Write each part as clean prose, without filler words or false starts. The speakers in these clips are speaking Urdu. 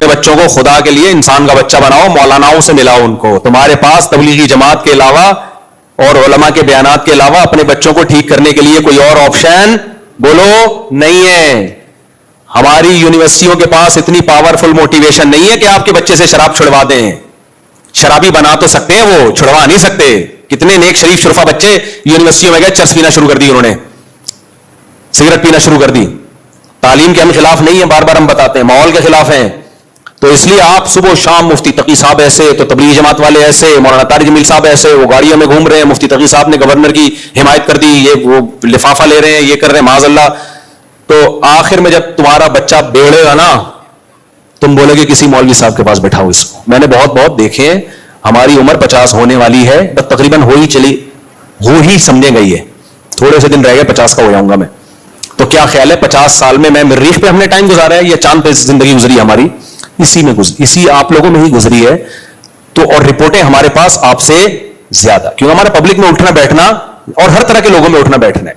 اپنے بچوں کو خدا کے لیے انسان کا بچہ بناؤ, مولاناؤں سے ملاؤ ان کو. تمہارے پاس تبلیغی جماعت کے علاوہ اور علماء کے بیانات کے علاوہ اپنے بچوں کو ٹھیک کرنے کے لیے کوئی اور آپشن بولو نہیں ہے. ہماری یونیورسٹیوں کے پاس اتنی پاورفل موٹیویشن نہیں ہے کہ آپ کے بچے سے شراب چھڑوا دیں. شرابی بنا تو سکتے ہیں, وہ چھڑوا نہیں سکتے. کتنے نیک شریف شرفا بچے یونیورسٹیوں میں گئے, چرس پینا شروع کر دی, انہوں نے سگریٹ پینا شروع کر دی. تعلیم کے ہم خلاف نہیں ہیں, بار بار ہم بتاتے ہیں, ماحول کے خلاف ہیں. تو اس لیے آپ صبح و شام مفتی تقی صاحب ایسے, تو تبلیغی جماعت والے ایسے, مولانا طارق جمیل صاحب ایسے, وہ گاڑیوں میں گھوم رہے ہیں, مفتی تقی صاحب نے گورنر کی حمایت کر دی, یہ وہ لفافہ لے رہے ہیں, یہ کر رہے ہیں, معاذ اللہ. تو آخر میں جب تمہارا بچہ بگڑے گا نا, تم بولے گے کسی مولوی صاحب کے پاس بٹھاؤ اس کو. میں نے بہت دیکھے ہیں. ہماری عمر 50 ہونے والی ہے, بس تقریباً ہو ہی سمجھے گئی ہے. تھوڑے سے دن رہ گئے 50 کا ہو جاؤں گا میں. تو کیا خیال ہے 50 سال میں مریخ پہ ہم نے ٹائم گزارا ہے یا چاند پہ زندگی گزری ہماری؟ اسی آپ لوگوں میں ہی گزری ہے. تو اور رپورٹیں ہمارے پاس آپ سے زیادہ, کیوں ہمارا پبلک میں اٹھنا بیٹھنا اور ہر طرح کے لوگوں میں اٹھنا بیٹھنا ہے.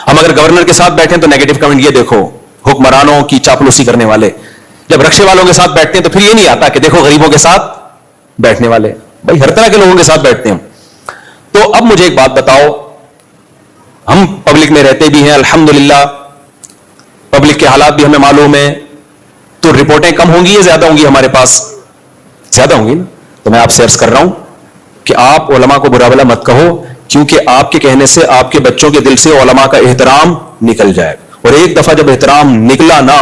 ہم اگر گورنر کے ساتھ بیٹھیں تو نیگیٹو کمنٹ یہ دیکھو حکمرانوں کی چاپلوسی کرنے والے. جب رکشے والوں کے ساتھ بیٹھتے ہیں تو پھر یہ نہیں آتا کہ دیکھو غریبوں کے ساتھ بیٹھنے والے. بھائی ہر طرح کے لوگوں کے ساتھ بیٹھتے ہیں. تو اب مجھے ایک بات بتاؤ, ہم پبلک میں رہتے بھی ہیں الحمدللہ, پبلک کے حالات بھی ہمیں معلوم ہیں, تو رپورٹیں کم ہوں گی یا زیادہ ہوں گی؟ ہمارے پاس زیادہ ہوں گی نا. تو میں آپ سے عرض کر رہا ہوں کہ آپ علماء کو برا بھلا مت کہو, کیونکہ آپ کے کہنے سے آپ کے بچوں کے دل سے علماء کا احترام نکل جائے. اور ایک دفعہ جب احترام نکلا نا,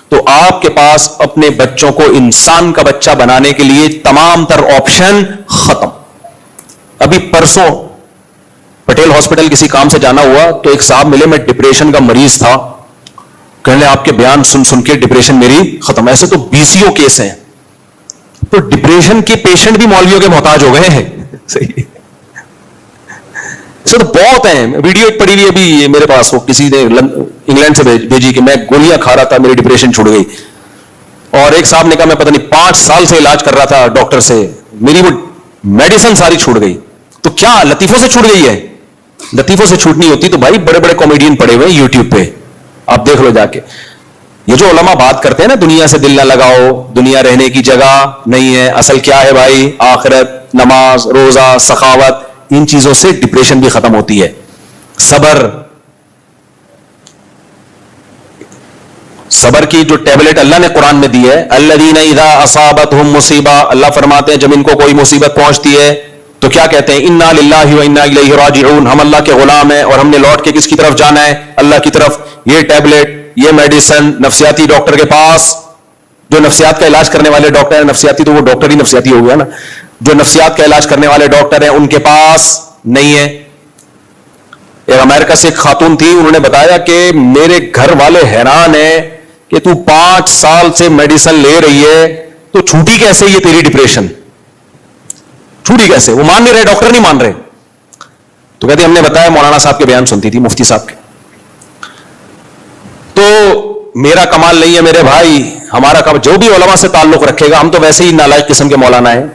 تو آپ کے پاس اپنے بچوں کو انسان کا بچہ بنانے کے لیے تمام تر آپشن ختم. ابھی پرسوں پٹیل ہاسپٹل کسی کام سے جانا ہوا, تو ایک صاحب ملے, میں ڈپریشن کا مریض تھا, کہنے آپ کے بیان سن کے ڈپریشن میری ختم. ایسے تو 20 کیس ہیں, تو ڈپریشن کے پیشنٹ بھی مولویوں کے محتاج ہو گئے ہیں. صحیح تو بہت ہیں. ویڈیو ایک پڑی ہوئی ابھی میرے پاس, وہ کسی نے انگلینڈ سے بھیجی کہ میں گولیاں کھا رہا تھا, میری ڈپریشن چھوٹ گئی. اور ایک صاحب نے کہا میں پتہ نہیں 5 سال سے علاج کر رہا تھا ڈاکٹر سے, میری وہ میڈیسن ساری چھوٹ گئی. تو کیا لطیفوں سے چھوٹ گئی ہے؟ لطیفوں سے چھوٹنی ہوتی تو بھائی بڑے بڑے کامیڈین پڑے ہوئے ہیں یوٹیوب پہ, آپ دیکھ لو جا کے. یہ جو علماء بات کرتے ہیں نا دنیا سے دل نہ لگاؤ, دنیا رہنے کی جگہ نہیں ہے, اصل کیا ہے بھائی؟ آخرت, نماز, روزہ, سخاوت. ان چیزوں سے ڈپریشن بھی ختم ہوتی ہے. صبر کی جو ٹیبلٹ اللہ نے قرآن میں دی ہے, الذین اذا اصابتہم مصیبہ, اللہ فرماتے ہیں جب ان کو کوئی مصیبت پہنچتی ہے تو کیا کہتے ہیں؟ انا للہ و انا الیہ راجعون, ہم اللہ کے غلام ہیں اور ہم نے لوٹ کے کس کی طرف جانا ہے؟ اللہ کی طرف. یہ ٹیبلٹ, یہ میڈیسن نفسیاتی ڈاکٹر کے پاس, جو نفسیات کا علاج کرنے والے ڈاکٹر ہیں, نفسیاتی تو وہ ڈاکٹر ہی نفسیاتی ہو گیا نا, جو نفسیات کا علاج کرنے والے ڈاکٹر ہیں ان کے پاس نہیں ہے. ایک امریکہ سے ایک خاتون تھی, انہوں نے بتایا کہ میرے گھر والے حیران ہیں کہ تو 5 سال سے میڈیسن لے رہی ہے تو چھوٹی کیسے یہ تیری ڈپریشن؟ چھوٹی کیسے؟ وہ مان نہیں رہے, ڈاکٹر نہیں مان رہے. تو کہتے ہم نے بتایا مولانا صاحب کے بیان سنتی تھی, مفتی صاحب کے. تو میرا کمال نہیں ہے میرے بھائی, ہمارا کمال جو بھی علماء سے تعلق رکھے گا, ہم تو ویسے ہی نالائق قسم کے مولانا ہیں,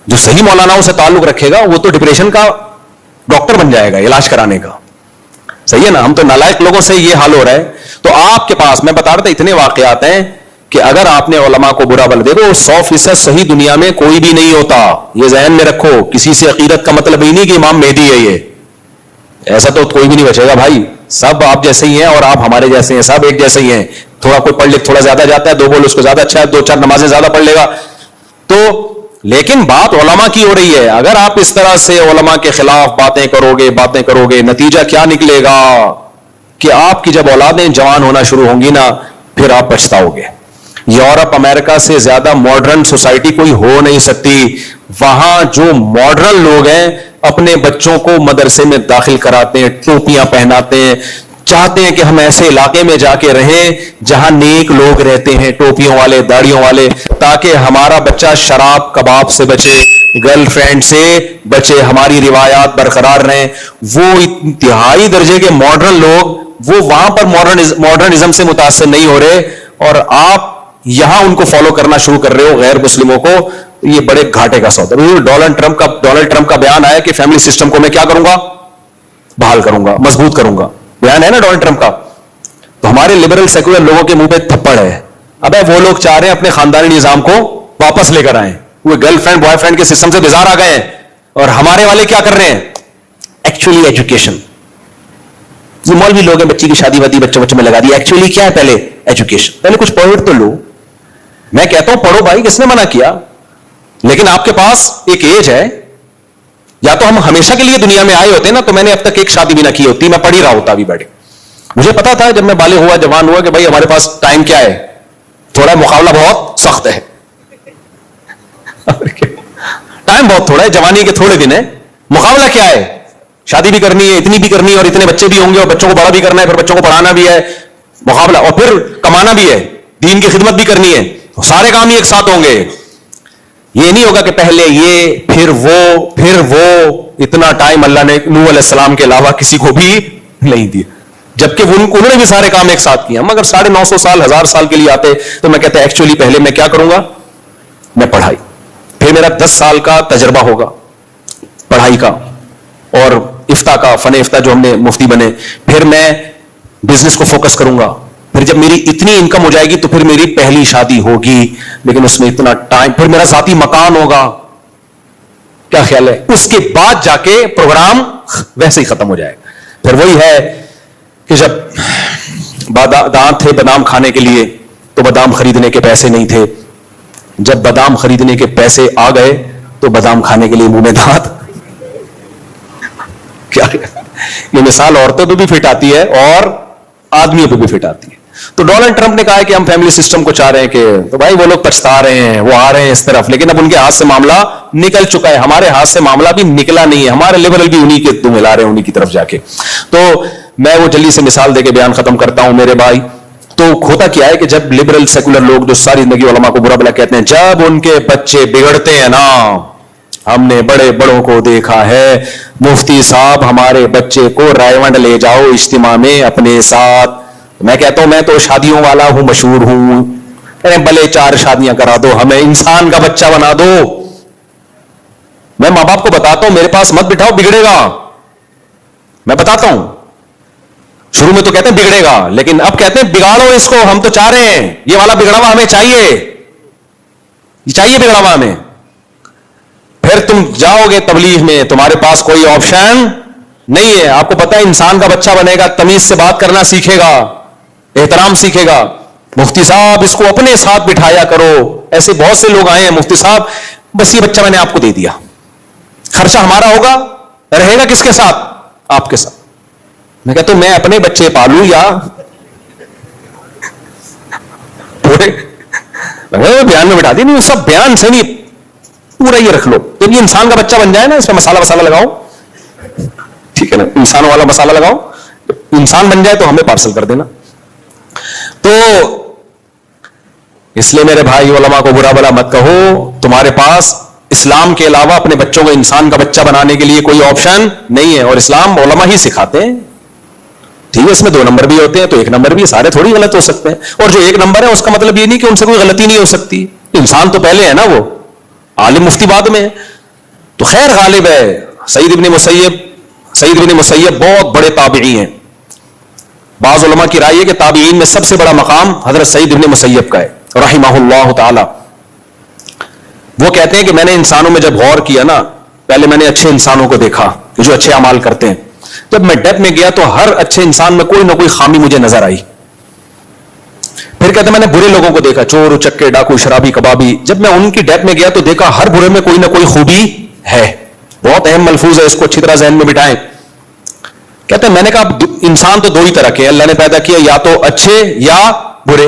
جو صحیح مولاناؤں سے تعلق رکھے گا وہ تو ڈپریشن کا ڈاکٹر بن جائے گا علاج کرانے کا. صحیح ہے نا؟ ہم تو نالائق لوگوں سے یہ حال ہو رہا ہے. تو آپ کے پاس میں بتا رہا تھا اتنے واقعات ہیں کہ اگر آپ نے علماء کو برا بل, دیکھو 100% صحیح دنیا میں کوئی بھی نہیں ہوتا, یہ ذہن میں رکھو. کسی سے عقیدت کا مطلب ہی نہیں کہ امام مہدی ہے, یہ ایسا تو کوئی بھی نہیں بچے گا بھائی. سب آپ جیسے ہی ہیں اور آپ ہمارے جیسے ہیں, سب ایک جیسے ہی ہیں. تھوڑا کوئی پڑھ لکھ تھوڑا زیادہ جاتا ہے, 2 بول اس کو زیادہ اچھا ہے, 2-4 نمازیں زیادہ پڑھ لے گا. تو لیکن بات علماء کی ہو رہی ہے. اگر آپ اس طرح سے علماء کے خلاف باتیں کرو گے, نتیجہ کیا نکلے گا کہ آپ کی جب اولادیں جوان ہونا شروع ہوں گی نا, پھر آپ پچھتاؤ گے. یورپ امریکہ سے زیادہ ماڈرن سوسائٹی کوئی ہو نہیں سکتی. وہاں جو ماڈرن لوگ ہیں اپنے بچوں کو مدرسے میں داخل کراتے ہیں, ٹوپیاں پہناتے ہیں, چاہتے ہیں کہ ہم ایسے علاقے میں جا کے رہیں جہاں نیک لوگ رہتے ہیں, ٹوپیوں والے, داڑھیوں والے, تاکہ ہمارا بچہ شراب کباب سے بچے, گرل فرینڈ سے بچے, ہماری روایات برقرار رہیں. وہ انتہائی درجے کے ماڈرن لوگ وہ وہاں پر ماڈرنزم سے متاثر نہیں ہو رہے, اور آپ یہاں ان کو فالو کرنا شروع کر رہے ہو غیر مسلموں کو. یہ بڑے گھاٹے کا سودا. ڈونلڈ ٹرمپ کا بیان آیا کہ فیملی سسٹم کو میں کیا کروں گا؟ بحال کروں گا, مضبوط کروں گا. بیان ہے نا ڈونلڈ ٹرمپ کا. تو ہمارے لبرل سیکولر لوگوں کے منہ پہ تھپڑ ہے ابے وہ لوگ چاہ رہے ہیں اپنے خاندانی نظام کو واپس لے کر آئیں, وہ گرل فرینڈ بوائے فرینڈ کے سسٹم سے بیزار آ گئے ہیں, اور ہمارے والے کیا کر رہے ہیں؟ Actually education. یہ مولوی لوگ ہیں, بچی کی شادی وادی بچوں میں لگا دی. ایکچولی کیا ہے؟ پہلے ایجوکیشن, پہلے کچھ پڑھ تو لو. میں کہتا ہوں پڑھو بھائی, کس نے منع کیا؟ لیکن آپ کے پاس ایک ایج ہے, یا تو ہم ہمیشہ کے لیے دنیا میں آئے ہوتے نا, تو میں نے اب تک ایک شادی بھی نہ کی ہوتی, میں پڑھ ہی رہا ہوتا ابھی بیٹھے. مجھے پتا تھا جب میں بالغ ہوا, جوان ہوا, کہ بھائی ہمارے پاس ٹائم کیا ہے, تھوڑا مقابلہ بہت سخت ہے. ٹائم بہت تھوڑا ہے, جوانی کے تھوڑے دن ہے, مقابلہ کیا ہے؟ شادی بھی کرنی ہے, اتنی بھی کرنی ہے, اور اتنے بچے بھی ہوں گے, اور بچوں کو بڑا بھی کرنا ہے, پھر بچوں کو پڑھانا بھی ہے, مقابلہ, اور پھر کمانا بھی ہے, دین کی خدمت بھی کرنی ہے, سارے کام ہی ایک ساتھ ہوں گے. یہ نہیں ہوگا کہ پہلے یہ پھر وہ. اتنا ٹائم اللہ نے نوح علیہ السلام کے علاوہ کسی کو بھی نہیں دیا, جبکہ انہوں نے بھی سارے کام ایک ساتھ کیا. مگر 950 سال 1000 سال کے لیے آتے, تو میں کہتا ایکچولی پہلے میں کیا کروں گا؟ میں پڑھائی. پھر میرا 10 سال کا تجربہ ہوگا پڑھائی کا اور افتاء کا, فن افتاء جو ہم نے مفتی بنے. پھر میں بزنس کو فوکس کروں گا. پھر جب میری اتنی انکم ہو جائے گی تو پھر میری پہلی شادی ہوگی, لیکن اس میں اتنا ٹائم. پھر میرا ذاتی مکان ہوگا. کیا خیال ہے؟ اس کے بعد جا کے پروگرام ویسے ہی ختم ہو جائے گا. پھر وہی ہے کہ جب دانت تھے بادام کھانے کے لیے تو بادام خریدنے کے پیسے نہیں تھے, جب بادام خریدنے کے پیسے آ گئے تو بادام کھانے کے لیے منہ میں دانت. کیا یہ مثال عورتوں پہ بھی فٹ آتی ہے اور آدمیوں پہ بھی فٹ آتی ہے. تو ڈونلڈ ٹرمپ نے کہا ہے کہ ہم فیملی سسٹم کو چاہ رہے ہیں, کہ تو بھائی وہ لوگ پچھتا رہے ہیں, وہ آ رہے ہیں اس طرف, لیکن اب ان کے ہاتھ سے معاملہ نکل چکا ہے. ہمارے ہاتھ سے معاملہ بھی نکلا نہیں ہے, ہمارے لبرل بھی انہی کے تم ہلا رہے ہیں انہی کی طرف جا کے. تو میں وہ جلدی سے مثال دے کے بیان ختم کرتا ہوں میرے بھائی. تو ہوتا کیا ہے کہ جب لبرل سیکولر لوگ جو ساری زندگی علماء کو برا بلا کہتے ہیں, جب ان کے بچے بگڑتے ہیں نا, ہم نے بڑے بڑوں کو دیکھا ہے, مفتی صاحب ہمارے بچے کو رائے لے جاؤ اجتماع میں اپنے ساتھ. میں کہتا ہوں میں تو شادیوں والا ہوں, مشہور ہوں, بھلے 4 شادیاں کرا دو, ہمیں انسان کا بچہ بنا دو. میں ماں باپ کو بتاتا ہوں میرے پاس مت بٹھاؤ, بگڑے گا. میں بتاتا ہوں, شروع میں تو کہتے ہیں بگڑے گا, لیکن اب کہتے ہیں بگاڑو اس کو, ہم تو چاہ رہے ہیں یہ والا بگڑا ہوا ہمیں چاہیے, یہ چاہیے بگڑا ہوا ہمیں. پھر تم جاؤ گے تبلیغ میں, تمہارے پاس کوئی آپشن نہیں ہے. آپ کو پتا ہے انسان کا بچہ بنے گا, تمیز سے بات کرنا سیکھے گا, احترام سیکھے گا. مفتی صاحب اس کو اپنے ساتھ بٹھایا کرو. ایسے بہت سے لوگ آئے ہیں, مفتی صاحب بس یہ بچہ میں نے آپ کو دے دیا, خرچہ ہمارا ہوگا, رہے گا کس کے ساتھ؟ آپ کے ساتھ. میں کہتا ہوں میں اپنے بچے پالوں یا پورے بیان میں بٹھا دی نہیں, سب بیان سے نہیں, پورا یہ رکھ لو. جب یہ انسان کا بچہ بن جائے نا, اس میں مسالہ وسالہ لگاؤ, ٹھیک ہے نا, انسان والا مسالہ لگاؤ, انسان بن جائے تو ہمیں پارسل کر دینا. تو اس لیے میرے بھائی علماء کو برا بلا مت کہو. تمہارے پاس اسلام کے علاوہ اپنے بچوں کو انسان کا بچہ بنانے کے لیے کوئی آپشن نہیں ہے, اور اسلام علماء ہی سکھاتے ہیں. ٹھیک ہے, اس میں 2 نمبر بھی ہوتے ہیں تو 1 نمبر بھی, سارے تھوڑی غلط ہو سکتے ہیں. اور جو 1 نمبر ہے اس کا مطلب یہ نہیں کہ ان سے کوئی غلطی نہیں ہو سکتی. انسان تو پہلے ہے نا, وہ عالم مفتی بعد میں. تو خیر غالب ہے سعید ابن مسیب بہت بڑے تابعی ہیں. بعض علماء کی رائے ہے کہ تابعین میں سب سے بڑا مقام حضرت سعید ابن مسیب کا ہے رحمہ اللہ تعالی. وہ کہتے ہیں کہ میں نے انسانوں میں جب غور کیا نا, پہلے میں نے اچھے انسانوں کو دیکھا کہ جو اچھے اعمال کرتے ہیں. جب میں ڈیپ میں گیا تو ہر اچھے انسان میں کوئی نہ کوئی خامی مجھے نظر آئی. پھر کہتے ہیں میں نے برے لوگوں کو دیکھا, چور چکے ڈاکو شرابی کبابی. جب میں ان کی ڈیپ میں گیا تو دیکھا ہر برے میں کوئی نہ کوئی خوبی ہے. بہت اہم ملفوظ ہے, اس کو اچھی طرح ذہن میں بٹھائیں. کہتے ہیں میں نے کہا انسان تو 2 ہی طرح کے اللہ نے پیدا کیا, یا تو اچھے یا برے.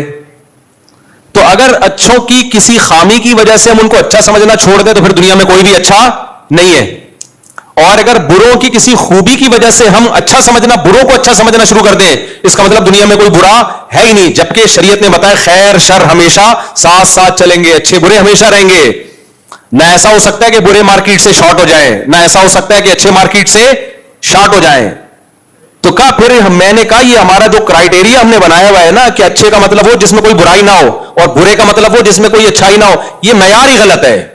تو اگر اچھوں کی کسی خامی کی وجہ سے ہم ان کو اچھا سمجھنا چھوڑ دیں تو پھر دنیا میں کوئی بھی اچھا نہیں ہے. اور اگر بروں کی کسی خوبی کی وجہ سے ہم اچھا سمجھنا, بروں کو اچھا سمجھنا شروع کر دیں, اس کا مطلب دنیا میں کوئی برا ہے ہی نہیں. جبکہ شریعت نے بتایا خیر شر ہمیشہ ساتھ ساتھ چلیں گے, اچھے برے ہمیشہ رہیں گے. نہ ایسا ہو سکتا ہے کہ برے مارکیٹ سے شارٹ ہو جائیں, نہ ایسا ہو سکتا ہے کہ اچھے مارکیٹ سے شارٹ ہو جائیں. تو کہا پھر میں نے کہا یہ ہمارا جو کرائٹیریا ہم نے بنایا ہوا ہے نا کہ اچھے کا مطلب ہو جس میں کوئی برائی نہ ہو, اور برے کا مطلب ہو جس میں کوئی اچھائی نہ ہو, یہ معیار ہی غلط ہے.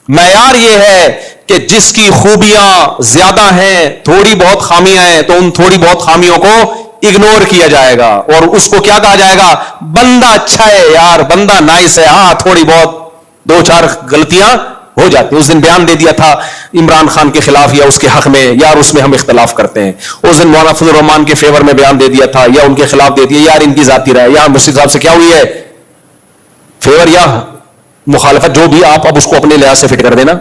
معیار یہ ہے کہ جس کی خوبیاں زیادہ ہیں, تھوڑی بہت خامیاں ہیں, تو ان تھوڑی بہت خامیوں کو اگنور کیا جائے گا اور اس کو کیا کہا جائے گا؟ بندہ اچھا ہے یار، بندہ نائس ہے، ہاں تھوڑی بہت دو چار غلطیاں ہو جاتی ہیں۔ اس دن بیان دے دیا تھا عمران خان کے خلاف یا اس کے حق میں، یار اس میں ہم اختلاف کرتے ہیں۔ اس دن مولانا فضل الرحمان کے فیور میں بیان دے دیا تھا یا ان کے خلاف دے دیا، یار ان کی ذاتی رائے، یا مفتی صاحب سے کیا ہوئی ہے فیور یا مخالفت، جو بھی آپ اب اس کو اپنے لحاظ سے فٹ کر دینا،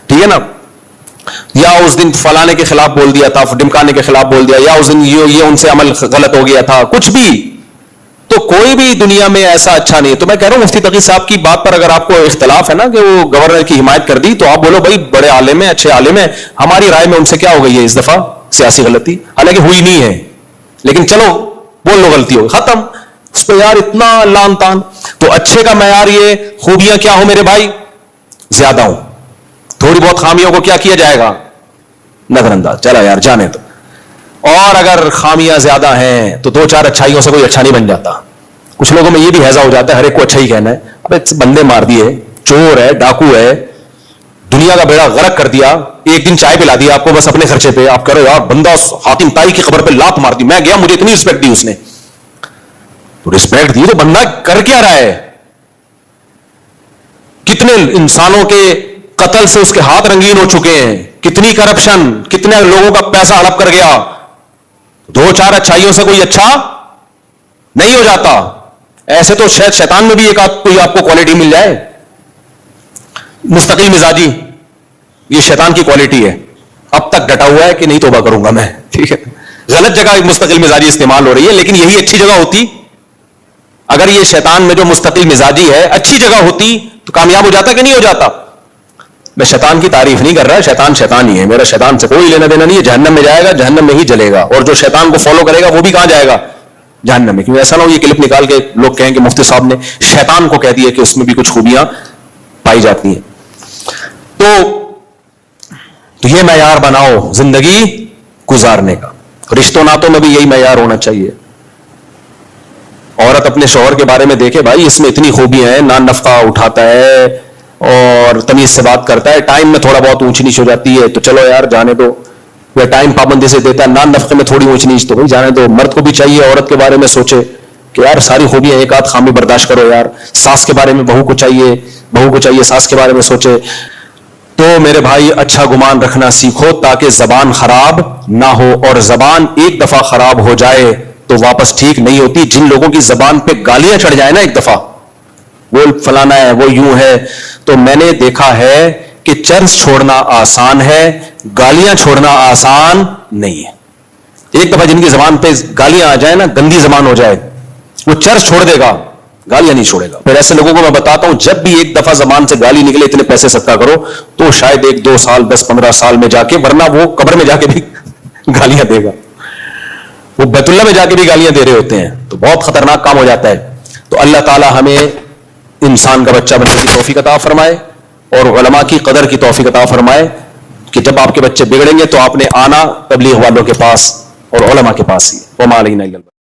ٹھیک ہے نا۔ یا اس دن فلانے کے خلاف بول دیا تھا، ڈمکانے کے خلاف بول دیا، یا اس دن یہ ان سے عمل غلط ہو گیا تھا، کچھ بھی، تو کوئی بھی دنیا میں ایسا اچھا نہیں ہے۔ تو میں کہہ رہا ہوں مفتی تقی صاحب کی بات پر اگر آپ کو اختلاف ہے نا کہ وہ گورنر کی حمایت کر دی، تو آپ بولو بھائی بڑے عالم ہیں، اچھے عالم ہیں، ہماری رائے میں ان سے کیا ہو گئی ہے اس دفعہ سیاسی غلطی، حالانکہ ہوئی نہیں ہے، لیکن چلو بول لو غلطی ہو، ختم، اس پہ یار اتنا لان تان۔ تو اچھے کا معیار یہ خوبیاں کیا ہو میرے بھائی؟ زیادہ ہوں، تھوڑی بہت خامیوں کو کیا کیا جائے گا؟ نظر انداز، چلا یار جانے تو۔ اور اگر خامیاں زیادہ ہیں تو دو چار اچھائیوں سے کوئی اچھا نہیں بن جاتا۔ کچھ لوگوں میں یہ بھی ہیضہ ہو جاتا ہے ہر ایک کو اچھا ہی کہنا ہے، ابے بندے مار دیے، چور ہے، ڈاکو ہے، دنیا کا بیڑا غرق کر دیا، ایک دن چائے پلا دیا آپ کو بس اپنے خرچے پہ، آپ کہہ رہے ہو یار بندہ حاتم طائی کی خبر پہ لات مار دی، میں گیا مجھے اتنی رسپیکٹ دی اس نے، تو رسپیکٹ دی تو بندہ کر کیا رہا ہے؟ کتنے انسانوں کے قتل سے اس کے ہاتھ رنگین ہو چکے ہیں، کتنی کرپشن، کتنے لوگوں کا پیسہ ہڑپ کر گیا۔ دو چار اچھائیوں سے کوئی اچھا نہیں ہو جاتا۔ ایسے تو شاید شیطان میں بھی ایک کوئی آپ کو کوالٹی مل جائے، مستقل مزاجی، یہ شیطان کی کوالٹی ہے، اب تک ڈٹا ہوا ہے کہ نہیں توبہ کروں گا میں، ٹھیک ہے، غلط جگہ مستقل مزاجی استعمال ہو رہی ہے، لیکن یہی اچھی جگہ ہوتی، اگر یہ شیطان میں جو مستقل مزاجی ہے اچھی جگہ ہوتی تو کامیاب ہو جاتا کہ نہیں ہو جاتا؟ میں شیطان کی تعریف نہیں کر رہا، شیطان شیطان ہی ہے، میرا شیطان سے کوئی لینا دینا نہیں ہے، جہنم میں جائے گا، جہنم میں ہی جلے گا، اور جو شیطان کو فالو کرے گا وہ بھی کہاں جائے گا؟ جہنم میں۔ کیونکہ ایسا نہ ہو یہ کلپ نکال کے لوگ کہیں کہ مفتی صاحب نے شیطان کو کہہ دیا کہ اس میں بھی کچھ خوبیاں پائی جاتی ہیں۔ تو یہ معیار بناؤ زندگی گزارنے کا، رشتوں ناتوں میں بھی یہی معیار ہونا چاہیے۔ عورت اپنے شوہر کے بارے میں دیکھے بھائی اس میں اتنی خوبیاں ہیں، نان نفقہ اٹھاتا ہے اور تمیز سے بات کرتا ہے، ٹائم میں تھوڑا بہت اونچ نیچ ہو جاتی ہے تو چلو یار جانے دو، وہ ٹائم پابندی سے دیتا ہے، نان نفقے میں تھوڑی اونچ نیچ تو بھائی جانے دو۔ مرد کو بھی چاہیے عورت کے بارے میں سوچے کہ یار ساری خوبیاں، ایک آدھ خامی برداشت کرو یار۔ ساس کے بارے میں بہو کو چاہیے ساس کے بارے میں سوچے۔ تو میرے بھائی اچھا گمان رکھنا سیکھو تاکہ زبان خراب نہ ہو، اور زبان ایک دفعہ خراب ہو جائے تو واپس ٹھیک نہیں ہوتی۔ جن لوگوں کی زبان پہ گالیاں چڑھ جائیں نا ایک دفعہ، وہ فلانا ہے، وہ یوں ہے، تو میں نے دیکھا ہے کہ چرس چھوڑنا آسان ہے، گالیاں چھوڑنا آسان نہیں ہے۔ ایک دفعہ جن کی زبان پہ گالیاں آ جائیں نا، گندی زبان ہو جائے، وہ چرس چھوڑ دے گا، گالیاں نہیں چھوڑے گا۔ پھر ایسے لوگوں کو میں بتاتا ہوں جب بھی ایک دفعہ زبان سے گالی نکلے اتنے پیسے صدقہ کرو، تو شاید 1-2 سال 10-15 سال میں جا کے، ورنہ وہ قبر میں جا کے بھی گالیاں دے گا، وہ بیت اللہ میں جا کے بھی گالیاں دے رہے ہوتے ہیں، تو بہت خطرناک کام ہو جاتا ہے۔ تو اللہ تعالی ہمیں انسان کا بچہ بننے کی توفیق عطا فرمائے اور علماء کی قدر کی توفیق عطا فرمائے کہ جب آپ کے بچے بگڑیں گے تو آپ نے آنا تبلیغ والوں کے پاس اور علماء کے پاس ہی۔ وما علینا الا البلاغ۔